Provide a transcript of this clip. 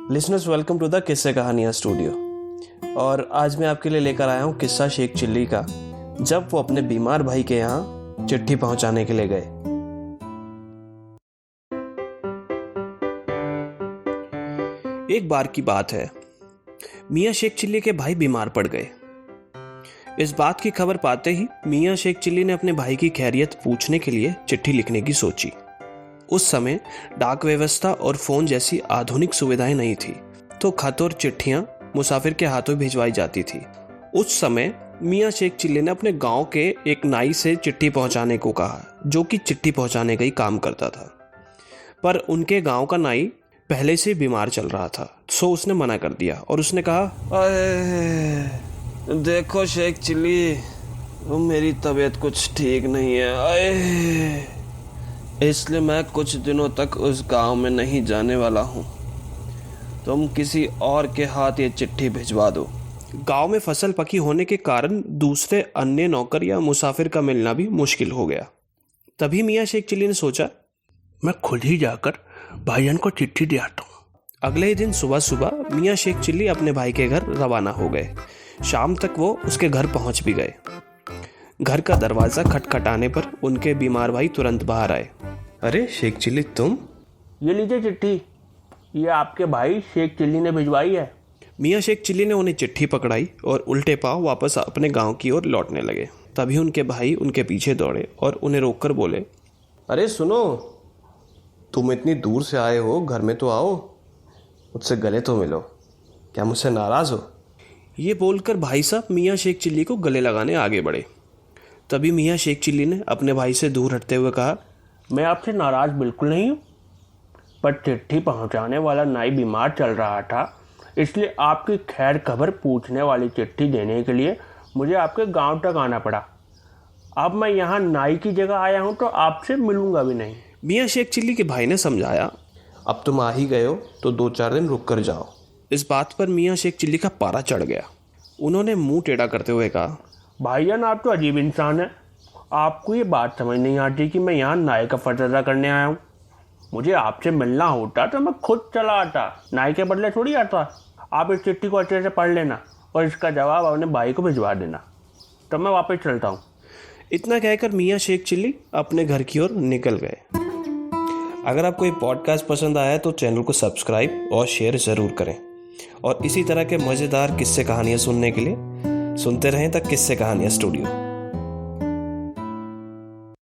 Listeners, welcome to the किस्से कहानियाँ studio. और आज मैं आपके लिए लेकर आया हूँ किस्सा शेख चिल्ली का, जब वो अपने बीमार भाई के यहाँ चिट्ठी पहुँचाने के लिए गए। एक बार की बात है, मियाँ शेख चिल्ली के भाई बीमार पड़ गए। इस बात की खबर पाते ही मियाँ शेख चिल्ली ने अपने भाई की खैरियत पूछने के लिए चिट्ठी लिखने की सोची। उस समय डाक व्यवस्था और फोन जैसी आधुनिक सुविधाएं नहीं थी, तो खत और चिट्ठियां मुसाफिर के हाथों भिजवाई जाती थी। उस समय मियाँ शेख चिल्ली ने अपने गांव के एक नाई से चिट्ठी पहुंचाने को कहा, जो कि चिट्ठी पहुंचाने का ही काम करता था। पर उनके गांव का नाई पहले से बीमार चल रहा था, सो उसने मना कर दिया और उसने कहा, अरे देखो शेख चिल्ली, मेरी तबीयत कुछ ठीक नहीं है, इसलिए मैं कुछ दिनों तक उस गांव में नहीं जाने वाला हूँ। तुम किसी और के हाथ ये चिट्ठी भिजवा दो। गांव में फसल पकी होने के कारण दूसरे अन्य नौकर या मुसाफिर का मिलना भी मुश्किल हो गया। तभी मियाँ शेख चिल्ली ने सोचा, मैं खुद ही जाकर भाईजान को चिट्ठी दे आता हूँ। अगले ही दिन सुबह सुबह मियाँ शेख चिल्ली अपने भाई के घर रवाना हो गए। शाम तक वो उसके घर पहुंच भी गए। घर का दरवाजा खटखटाने पर उनके बीमार भाई तुरंत बाहर आए। अरे शेख चिल्ली, तुम? ये लीजिए चिट्ठी, ये आपके भाई शेख चिल्ली ने भिजवाई है। मियाँ शेख चिल्ली ने उन्हें चिट्ठी पकड़ाई और उल्टे पांव वापस अपने गांव की ओर लौटने लगे। तभी उनके भाई उनके पीछे दौड़े और उन्हें रोककर बोले, अरे सुनो, तुम इतनी दूर से आए हो, घर में तो आओ, मुझसे गले तो मिलो, क्या मुझसे नाराज हो? ये बोलकर भाई साहब मियाँ शेख चिल्ली को गले लगाने आगे बढ़े। तभी मियाँ शेख चिल्ली ने अपने भाई से दूर हटते हुए कहा, मैं आपसे नाराज बिल्कुल नहीं हूँ, पर चिट्ठी पहुँचाने वाला नाई बीमार चल रहा था, इसलिए आपकी खैर खबर पूछने वाली चिट्ठी देने के लिए मुझे आपके गांव तक आना पड़ा। अब मैं यहाँ नाई की जगह आया हूँ तो आपसे मिलूंगा भी नहीं। मियाँ शेख चिल्ली के भाई ने समझाया, अब तुम आ ही गए हो तो 2-4 दिन रुक कर जाओ। इस बात पर मियाँ शेख चिल्ली का पारा चढ़ गया। उन्होंने मुंह टेढ़ा करते हुए कहा, भाईजान आप तो अजीब इंसान हैं। आपको ये बात समझ नहीं आती कि मैं यहाँ नाई का फर्ज अदा करने आया हूँ। मुझे आपसे मिलना होता तो मैं खुद चला आता, नाई के बदले थोड़ी आता। आप इस चिट्ठी को अच्छे से पढ़ लेना और इसका जवाब अपने भाई को भिजवा देना, तो मैं वापस चलता हूँ। इतना कहकर मियाँ शेख चिल्ली अपने घर की ओर निकल गए। अगर आपको ये पॉडकास्ट पसंद आया तो चैनल को सब्सक्राइब और शेयर ज़रूर करें, और इसी तरह के मज़ेदार किस्से कहानियाँ सुनने के लिए सुनते रहें द किस्से कहानियाँ स्टूडियो।